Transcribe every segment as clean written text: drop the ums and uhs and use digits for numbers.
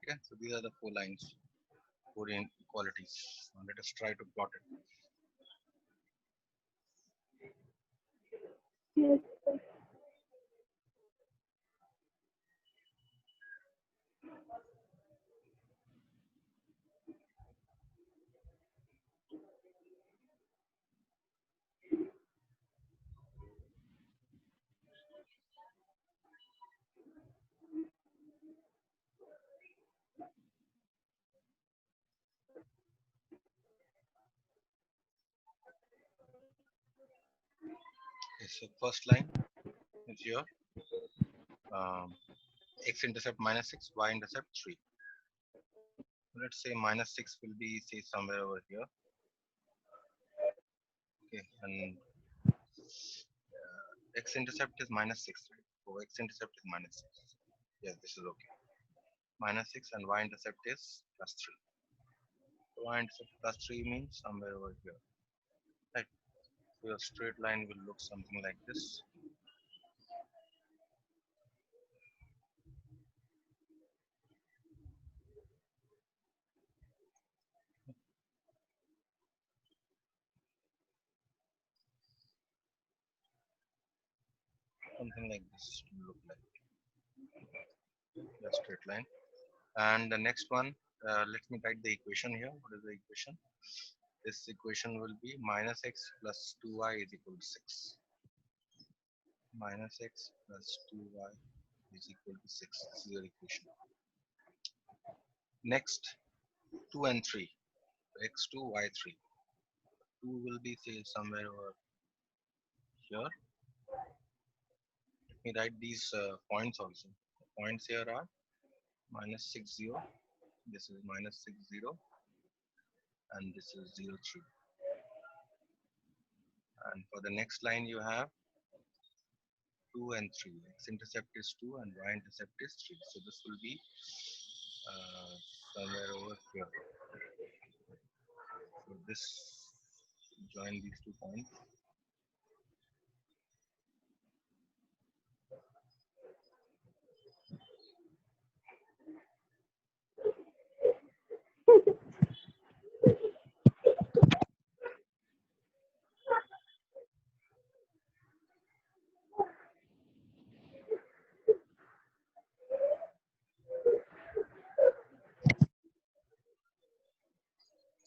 Okay, so these are the four lines, four inequalities. Now let us try to plot it. Yes. Okay, so first line is here. Um, X-intercept -6, Y-intercept 3. Let's say -6 will be, say, somewhere over here. Okay, and X-intercept is -6, right? So X-intercept is -6. Yes, this is okay. -6 and Y-intercept is +3. So Y-intercept +3 means somewhere over here. Right. So your straight line will look something like this. Something like this will look like the straight line. And the next one, let me write the equation here. What is the equation? This equation will be -x plus 2y is equal to 6. -x plus 2y is equal to 6. This is your equation. Next, 2 and 3. X2, y3. 2 will be, say, somewhere over here. Let me write these points also. The points here are -60. This is -60. And this is 0, 3. And for the next line, you have 2 and 3. X-intercept is 2 and Y-intercept is 3. So this will be somewhere over here. So this, join these 2 points.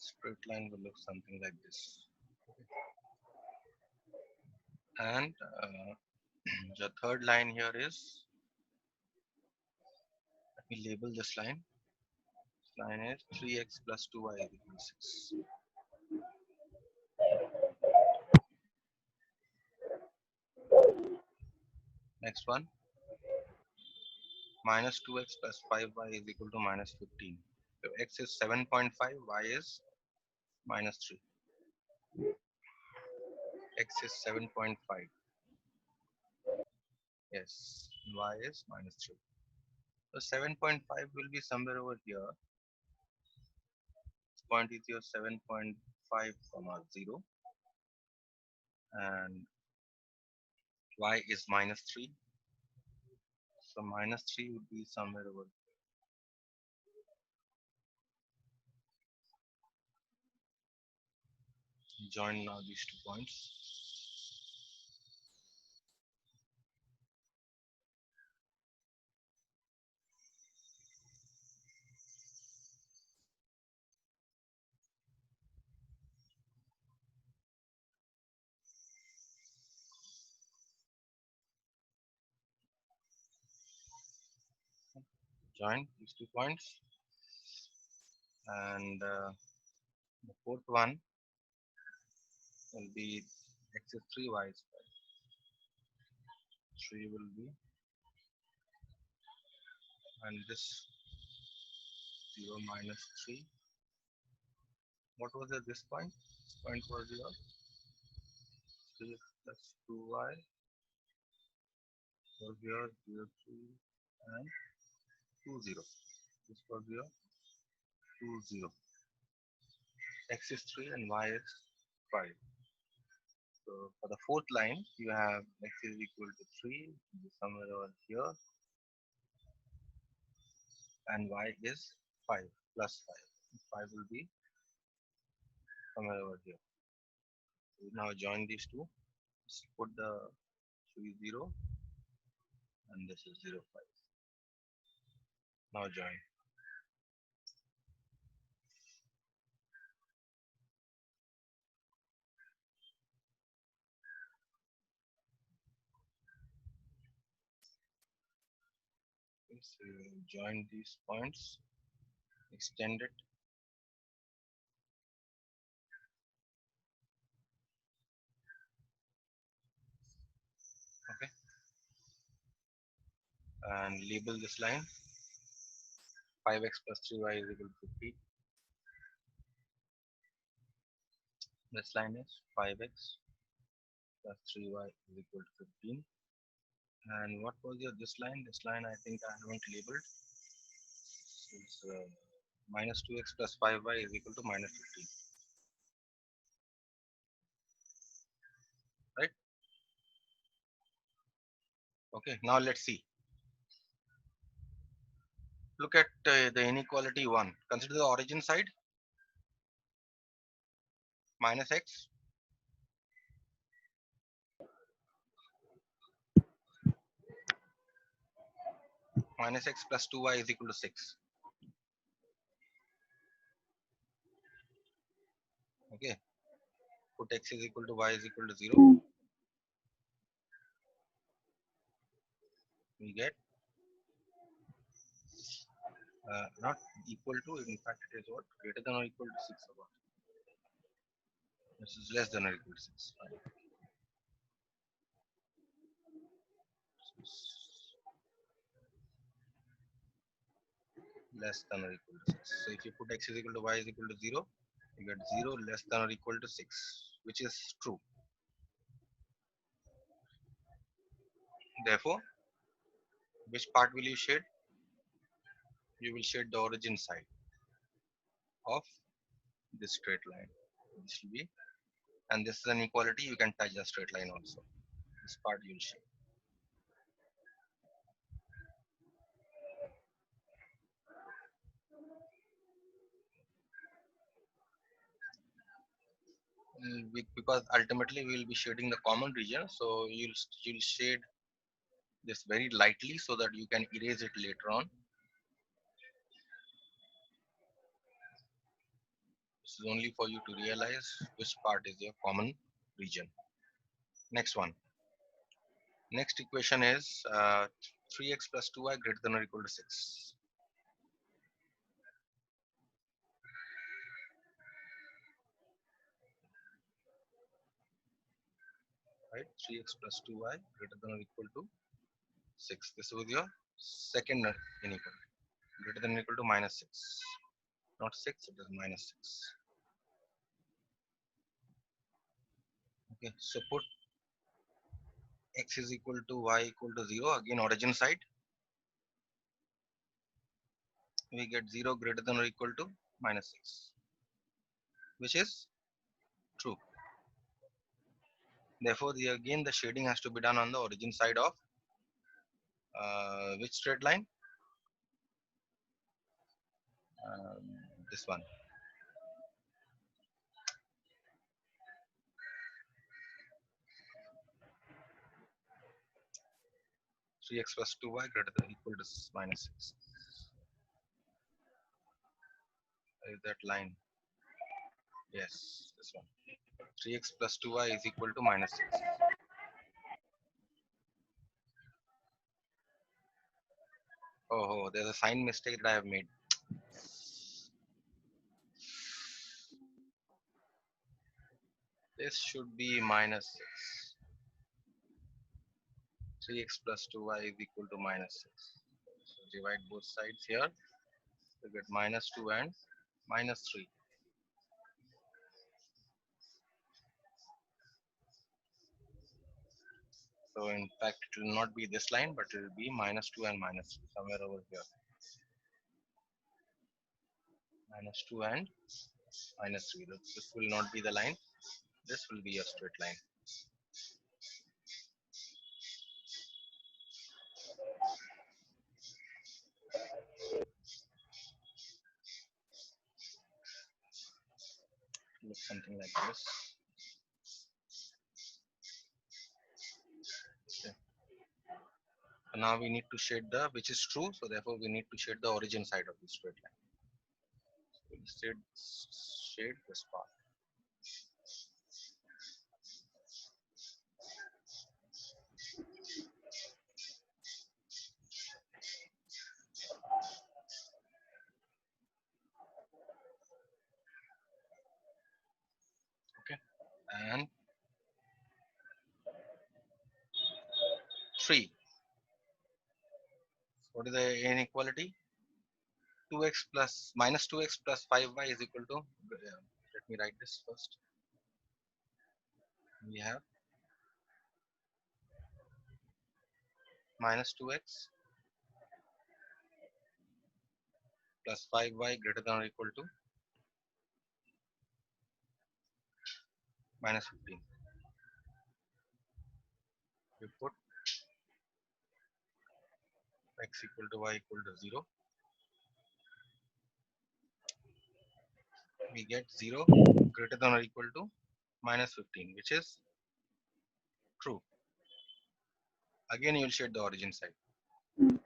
Straight line will look something like this. And the third line here is, let me label this line. This line is 3x plus 2y is equal to 6. Next one, minus 2x plus 5y is equal to -15. So x is 7.5, y is -3. X is 7.5. Yes, y is -3. So 7.5 will be somewhere over here. This point is your 7.5, 0, and y is -3. So -3 would be somewhere over. Join now these 2 points. Join these 2 points, and the fourth one will be x is 3, y is 5. 3 will be, and this 0 minus 3. What was it, this point? This point was your 3 plus 2y. So here 0, 3 and 2, 0. This was your 2, 0. X is 3 and y is 5. So for the fourth line, you have x is equal to 3, somewhere over here, and y is 5 plus 5. 5 will be somewhere over here. We now join these two. Just put the 3 0 and this is 0 5. Now join. Okay, so you join these points, extend it. Okay, and label this line 5x plus 3y is equal to 15. This line is 5x plus 3y is equal to 15. And what was your this line? This line I think I haven't labeled. It's minus 2x plus 5y is equal to minus 15. Right? Okay, now let's see. Look at the inequality 1. Consider the origin side minus x minus x plus 2y is equal to 6. Okay, put x is equal to y is equal to 0. We get not equal to, in fact it is what, greater than or equal to 6 or what? This is less than or equal to 6. Fine. Less than or equal to 6. So if you put x is equal to y is equal to 0, you get 0 less than or equal to 6, which is true. Therefore, which part will you shade? You will shade the origin side of this straight line. This will be, and this is an equality, you can touch the straight line also. This part you will shade. Because ultimately we will be shading the common region, so you'll shade this very lightly so that you can erase it later on. This is only for you to realize which part is your common region. Next one. Next equation is 3x plus 2y greater than or equal to 6. Right? 3x plus 2y greater than or equal to 6. This was your second inequality. Greater than or equal to minus 6. Not 6, it is minus 6. Okay, so put x is equal to y equal to 0. Again, origin side. We get 0 greater than or equal to minus 6, which is true. Therefore, again the shading has to be done on the origin side of which straight line? This one. Three x plus 2y greater than or equal to minus 6. Is that line? Yes, this one. 3x plus 2y is equal to minus 6. Oh, there's a sign mistake that I have made. This should be minus 6. 3x plus 2y is equal to minus 6. So divide both sides here. You get minus 2 and minus 3. So in fact, it will not be this line, but it will be minus 2 and minus 3 somewhere over here. Minus 2 and minus 3. This will not be the line. This will be a straight line. Looks something like this. Okay. So now we need to shade the, which is true, so therefore we need to shade the origin side of the straight line. So we'll shade this part. Okay, and 3. What is the inequality? 2x plus minus 2x plus 5y is equal to, let me write this first. We have minus 2x plus 5y greater than or equal to minus 15. We put x equal to y equal to 0. We get 0 greater than or equal to minus 15, which is true. Again, you will shade the origin side. So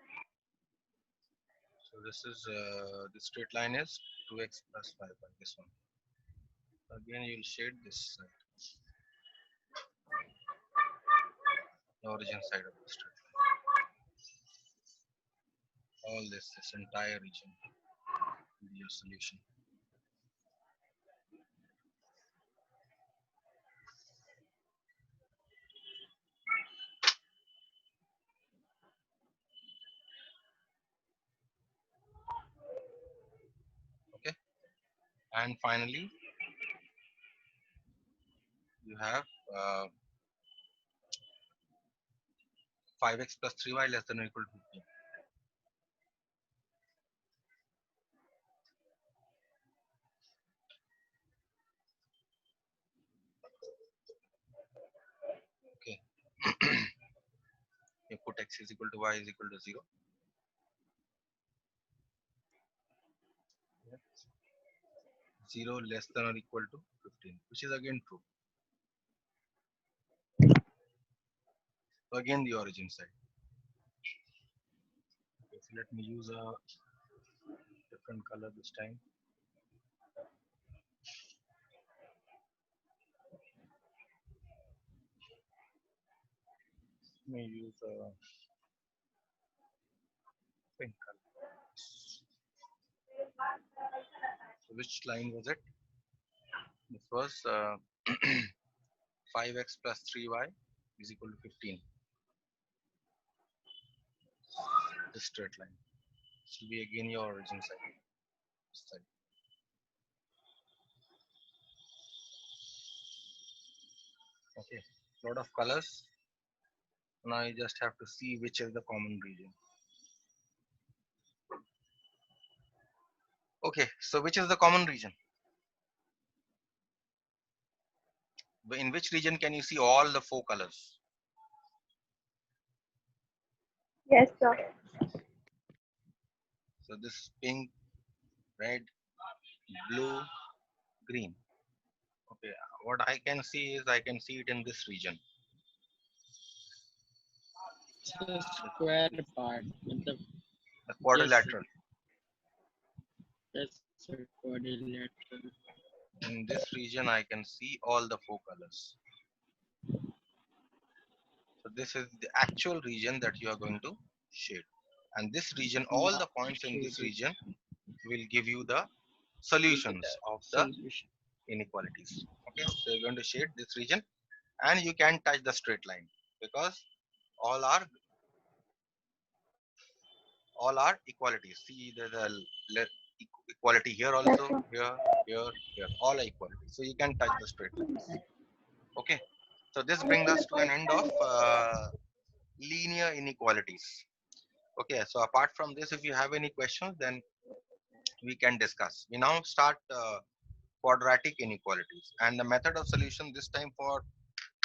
this is the straight line is 2x plus 5y, this one. Again, you will shade this side, the origin side of the straight line. All this entire region will be your solution. Okay, and finally you have 5x plus 3y less than or equal to 15. Okay, you put x is equal to y is equal to 0. 0 less than or equal to 15, which is again true. So again the origin side. Okay, so let me use a different color this time. Let me use a pink color. So which line was it? This was 5x plus 3y is equal to 15. This straight line. This will be again your origin side. Okay, lot of colors. Now you just have to see which is the common region. Okay, so which is the common region? In which region can you see all the 4 colors? Yes, sir. So this pink, red, blue, green. Okay, what I can see is I can see it in this region. The square part with the quadrilateral. Yes, sir, quadrilateral. In this region, I can see all the 4 colors. So this is the actual region that you are going to shade. And this region, all the points in this region will give you the solutions of the inequalities. Okay, so you're going to shade this region and you can touch the straight line because all are equalities. See, there's a equality here also, here, all are equality. So you can touch the straight lines. Okay, so this brings us to an end of linear inequalities. Okay, so apart from this, if you have any questions, then we can discuss. We now start quadratic inequalities, and the method of solution this time for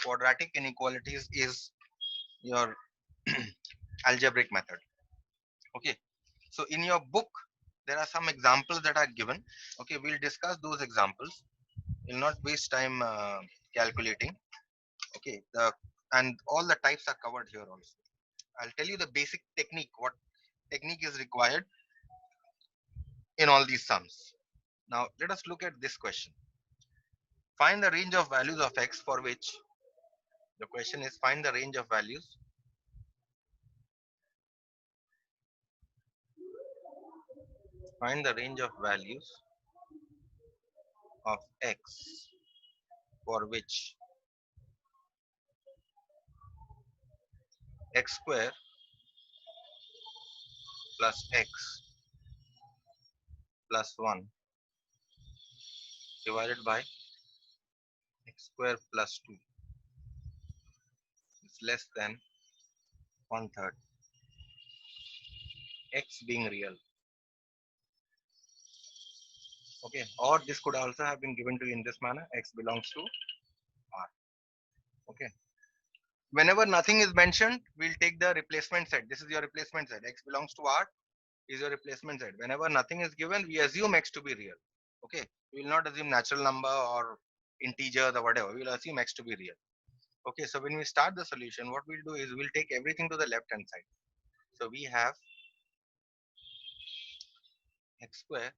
quadratic inequalities is your algebraic method. Okay, so in your book there are some examples that are given. Okay, we'll discuss those examples You'll not waste time calculating. Okay, and all the types are covered here also. I'll tell you the basic technique. What technique is required in all these sums? Now let us look at this question. Find the range of values of x for which the question is find the range of values find the range of values of x for which x square plus x plus 1 divided by x square plus 2 is less than one third, x being real. Okay, or this could also have been given to you in this manner: x belongs to R. Okay, whenever nothing is mentioned, we'll take the replacement set. This is your replacement set. X belongs to R is your replacement set. Whenever nothing is given, we assume x to be real. Okay, we will not assume natural number or integers or whatever. We will assume x to be real. Okay, so when we start the solution, what we'll do is we'll take everything to the left hand side. So we have x square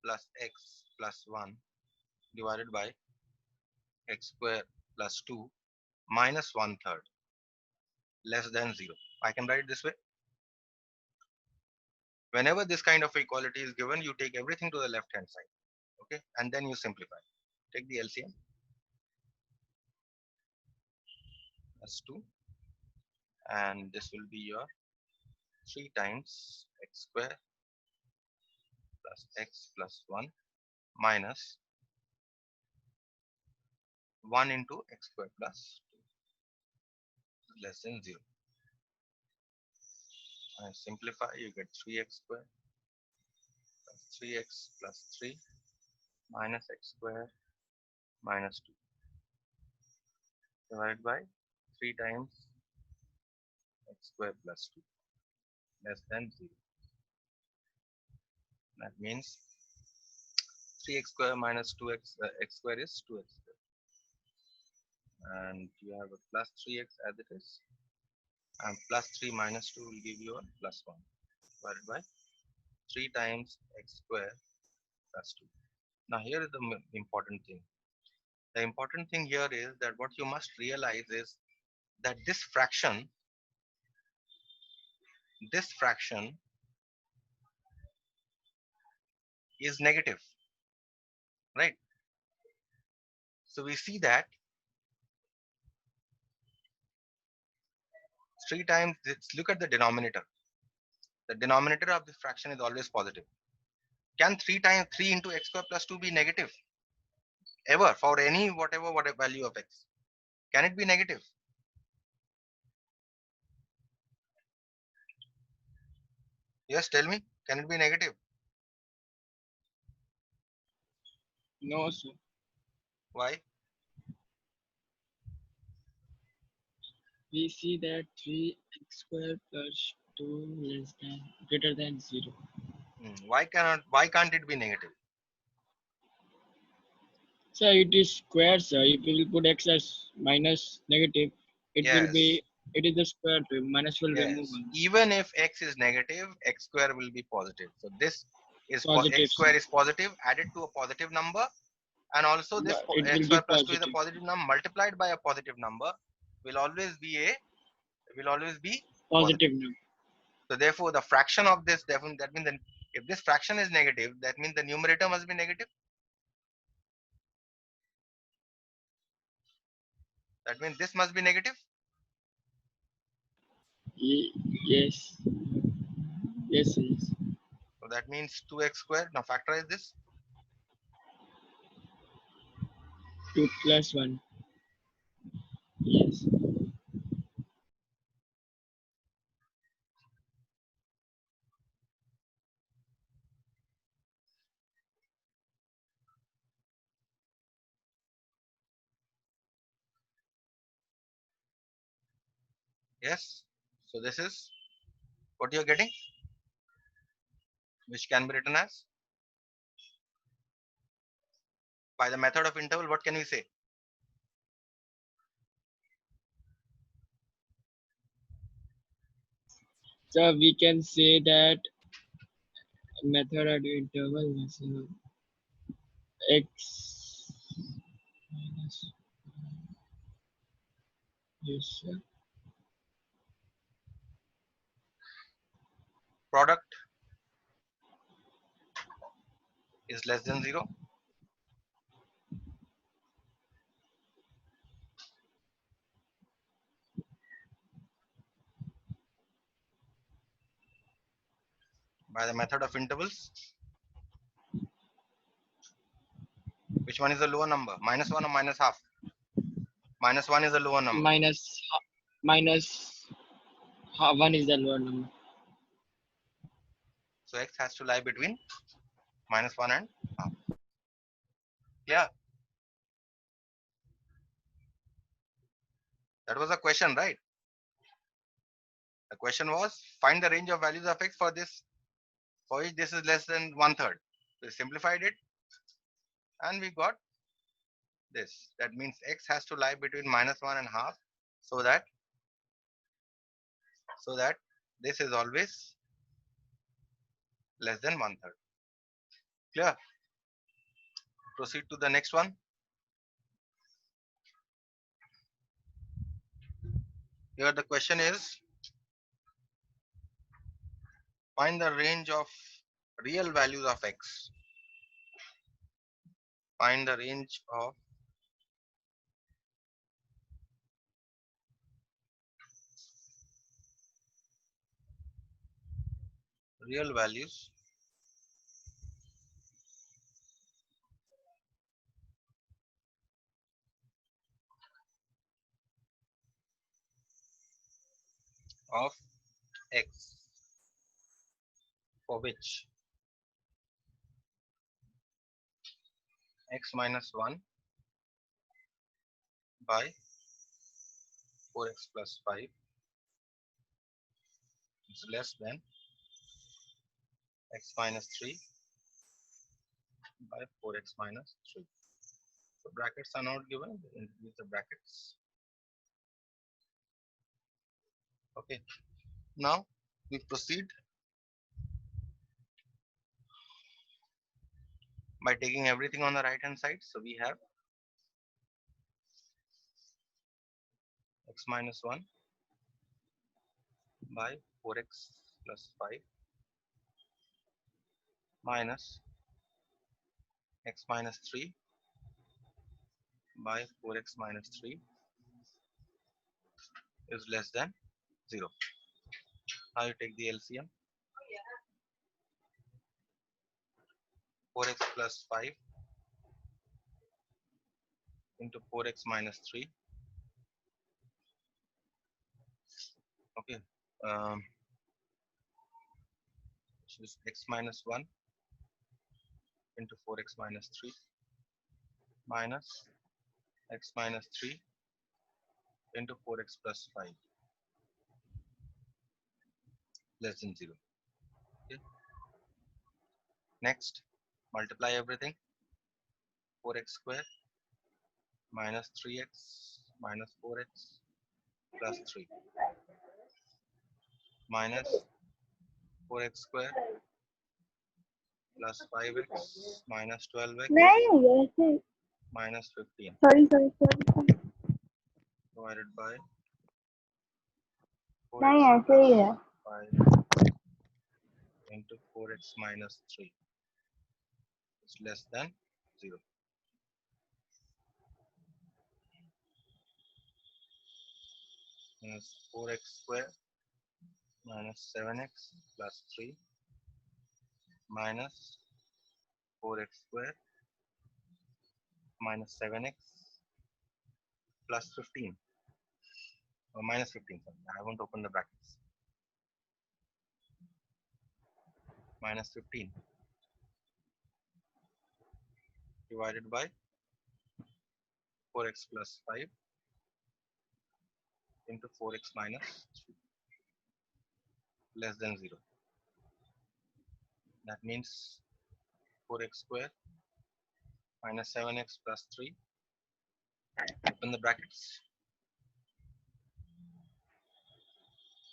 plus x plus 1 divided by x square plus 2 minus one third less than 0. I can write this way. Whenever this kind of equality is given, you take everything to the left hand side. Okay, and then you simplify. Take the LCM as 2, and this will be your 3 times x square plus x plus 1 minus 1 into x square plus 2 less than 0. And simplify, you get 3x square plus 3x plus 3 minus x square minus 2 divided by 3 times x square plus 2 less than 0. That means 3x square minus 2x x square is 2x square, and you have a plus 3x as it is, and plus 3 minus 2 will give you a plus 1 divided by 3 times x square plus 2. Now here is the important thing. The important thing here is that what you must realize is that this fraction is negative, right? So we see that 3 times, look at the denominator. The denominator of the fraction is always positive. Can 3 times 3 into x square plus 2 be negative? Ever, for any whatever value of x? Can it be negative? Yes, tell me. Can it be negative? No, sir. Why? We see that 3x square plus 2 less than greater than 0. Why can't it be negative? So it is square, sir. If you will put x as minus negative, it will Yes. be, it is the square root. Minus will remove Yes. one. Even if x is negative, x square will be positive. So this is Positive, x sir. square is positive added to a positive number, and also this It x will be square plus 2 is a positive. positive number multiplied by a positive number will always be positive. Positive number. So therefore, the fraction of this that means that if this fraction is negative, that means the numerator must be negative. That means this must be negative. Yes. Yes, yes. So that means 2x square. Now factorize this. 2 plus 1. Yes. Yes. So this is what you're getting, which can be written as By the method of interval, what can we say? So we can say that method at interval is x minus yes, Product is less than 0. By the method of intervals, which one is the lower number? Minus 1 or minus half? Minus 1 is the lower number. Minus 1 is the lower number. So x has to lie between minus 1 and half. Yeah, that was a question, right? The question was find the range of values of x for this, for which this is less than 1/3. We simplified it and we got this. That means x has to lie between minus 1 and half, so that this is always less than 1/3. Clear? Proceed to the next one. Here the question is find the range of real values of x. Find the range of real values of x for which x minus 1 by 4x plus 5 is less than x minus 3 by 4x minus 3. So brackets are not given, introduce the brackets. Okay, now we proceed by taking everything on the right hand side. So we have x minus 1 by 4x plus 5 minus x minus 3 by 4x minus 3 is less than 0. Now you take the LCM. 4x plus 5 into 4x minus 3. Okay, which is x minus 1 into 4x minus 3 minus x minus 3 into 4x plus 5 less than 0. Okay. Next, multiply everything. 4x square minus 3x minus 4x plus 3 minus 4x square plus 5x minus 12x नहीं ऐसे minus 15 sorry divided by 4x नहीं ऐसे ही है 5 into 4x minus 3 is less than 0. Minus 4x square minus 7x plus 3 minus 4x square minus 7x plus 15 or minus 15. Sorry, I haven't opened the brackets. Minus 15 divided by 4x plus 5 into 4x minus 3 less than 0. That means 4x square minus 7x plus 3, open the brackets,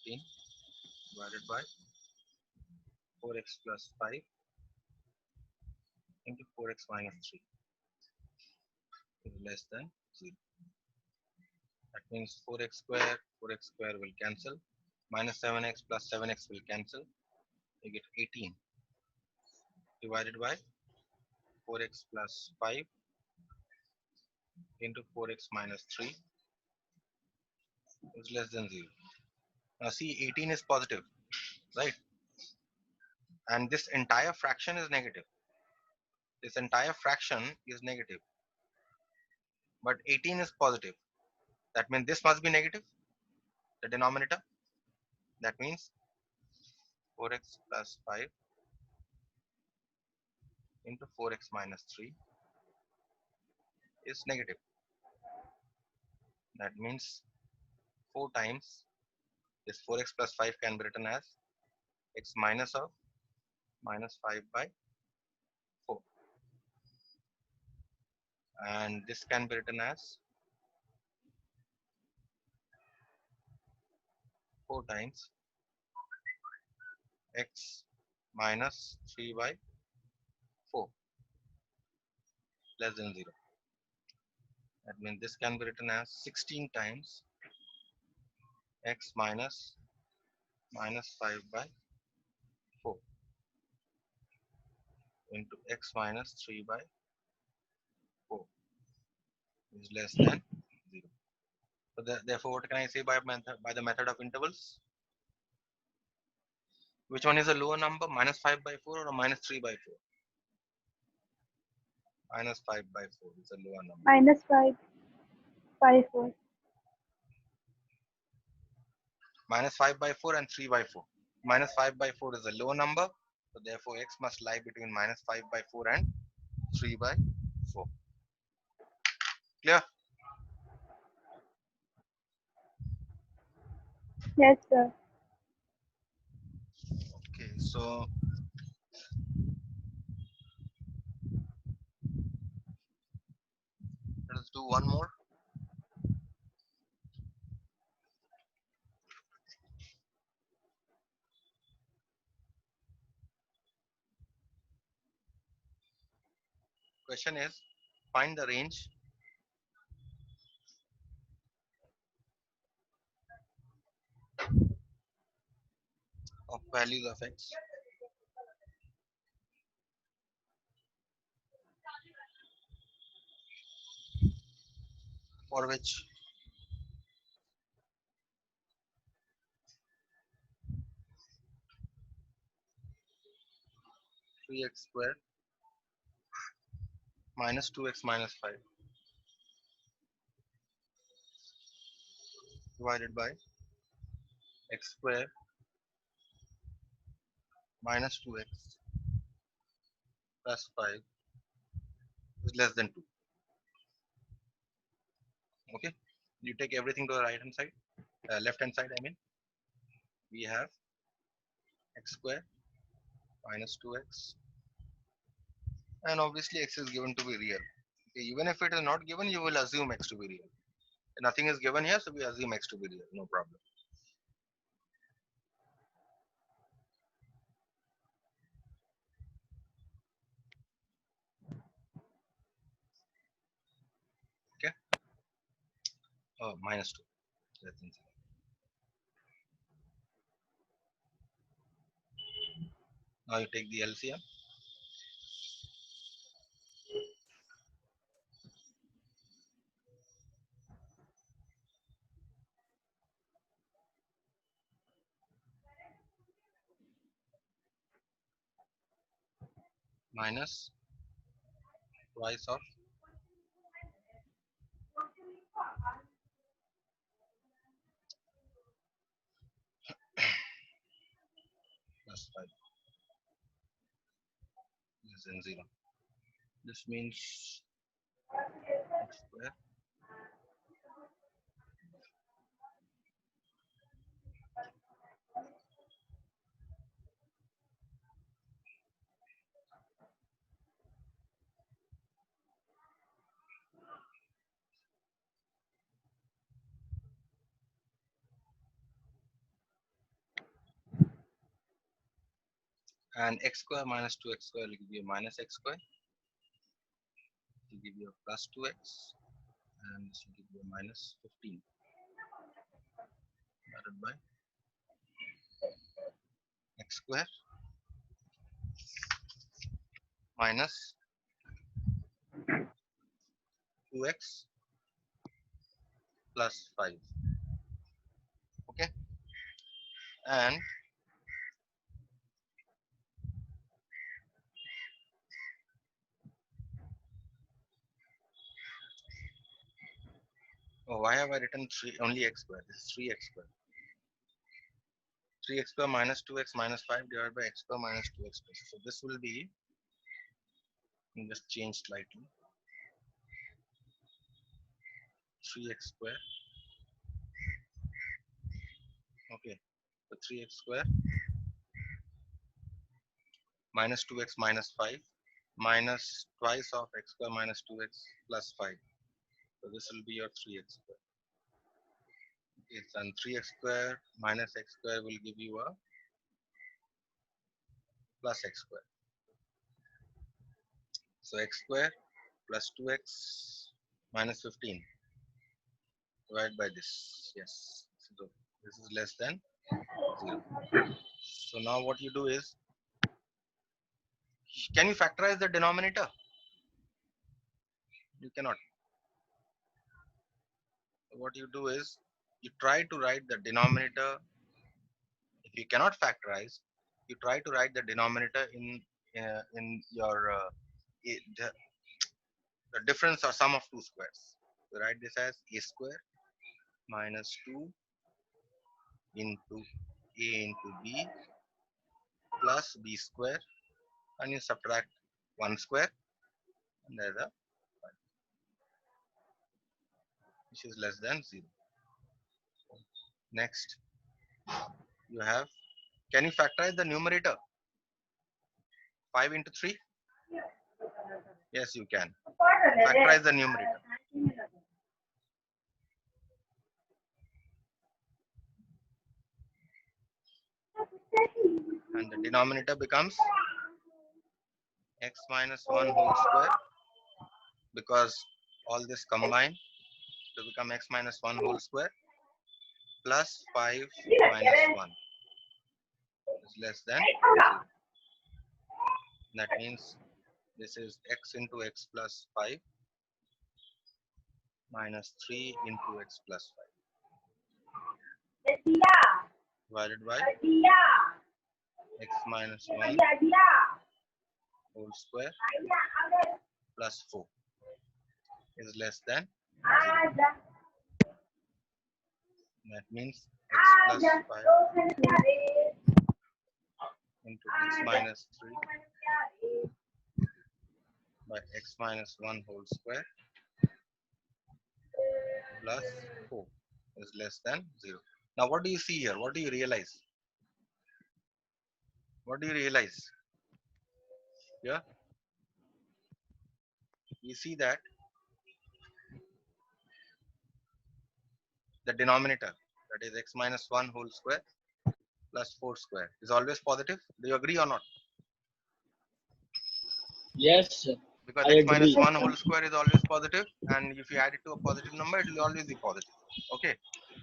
15 divided by 4x plus 5 into 4x minus 3 is less than 0. That means 4x square will cancel, minus 7x plus 7x will cancel, you get 18 divided by 4x plus 5 into 4x minus 3 is less than 0. Now see, 18 is positive, right? And this entire fraction is negative. This entire fraction is negative, but 18 is positive. That means this must be negative, the denominator. That means 4x plus 5 into 4x minus 3 is negative. That means 4 times this 4x plus 5 can be written as x minus of minus 5 by 4. And this can be written as 4 times x minus 3 by 4 less than 0. That means this can be written as 16 times x minus minus 5 by 4 into x minus 3 by 4 is less than 0. So therefore, what can I say by the method of intervals? Which one is a lower number, minus 5 by 4 or minus 3 by 4? Minus 5 by 4 is a lower number. minus 5 by 4. Minus 5 by 4 and 3 by 4. Minus 5 by 4 is a low number, so therefore x must lie between minus 5 by 4 and 3 by 4. Clear? Yes, sir. Okay, so let us do one more. Question is, find the range of values of x for which 3x squared minus 2x minus 5 divided by x squared minus 2x plus 5 is less than 2. Okay, you take everything to the right hand side, left hand side, I mean. We have x squared minus 2x, and obviously x is given to be real. Okay, even if it is not given, you will assume x to be real. Nothing is given here, so we assume x to be real, no problem. Okay, minus 2. That's inside. Now you take the LCM. Minus twice of plus 5 less than 0. This means x square And x square minus 2x square will give you minus x square. It will give you a plus 2x, and this will give you a minus 15 divided by x square minus 2x plus 5. Okay, and why have I written 3 only x square? This is 3x square. 3x square minus 2x minus 5 divided by x square minus 2x plus. So this will be, just change slightly, 3x square. Okay, so 3x square minus 2x minus 5 minus twice of x square minus 2x plus 5. So this will be your 3x square. Okay, and 3x square minus x square will give you a plus x square. So x square plus 2x minus 15 divided by this. Yes, so this is less than 0. So now what you do is, can you factorize the denominator? You cannot. So what you do is, you try to write the denominator. If you cannot factorize, you try to write the denominator in your the difference or sum of two squares. So write this as a square minus 2 into a into b plus b square, and you subtract 1 square, and there's a which is less than 0. Next, you have, can you factorize the numerator? 5 into 3? Yes, you can. Factorize the numerator. And the denominator becomes x minus 1 whole square, because all this combined to become x minus 1 whole square plus 5 minus 1 is less than 0. That means this is x into x plus 5 minus 3 into x plus 5 divided by x minus 1 whole square plus 4 is less than 0. That means x plus 5 into x minus 3 by x minus 1 whole square plus 4 is less than 0. Now what do you see here? What do you realize? What do you realize? Here you see that the denominator, that is x minus 1 whole square plus 4 square, is always positive. Do you agree or not? Yes, Because I x minus agree. 1 whole square is always positive, and if you add it to a positive number, it will always be positive. Okay,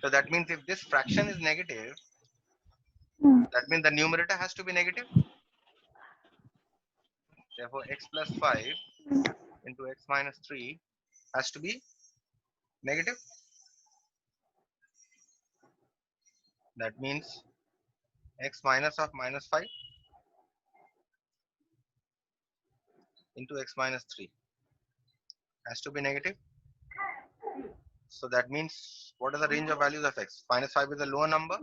so that means if this fraction is negative, that means the numerator has to be negative. Therefore x plus 5 into x minus 3 has to be negative. That means x minus of minus 5 into x minus 3 has to be negative. So that means, what are the range of values of x? Minus 5 is a lower number,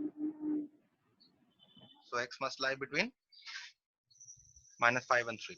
so x must lie between minus 5 and 3.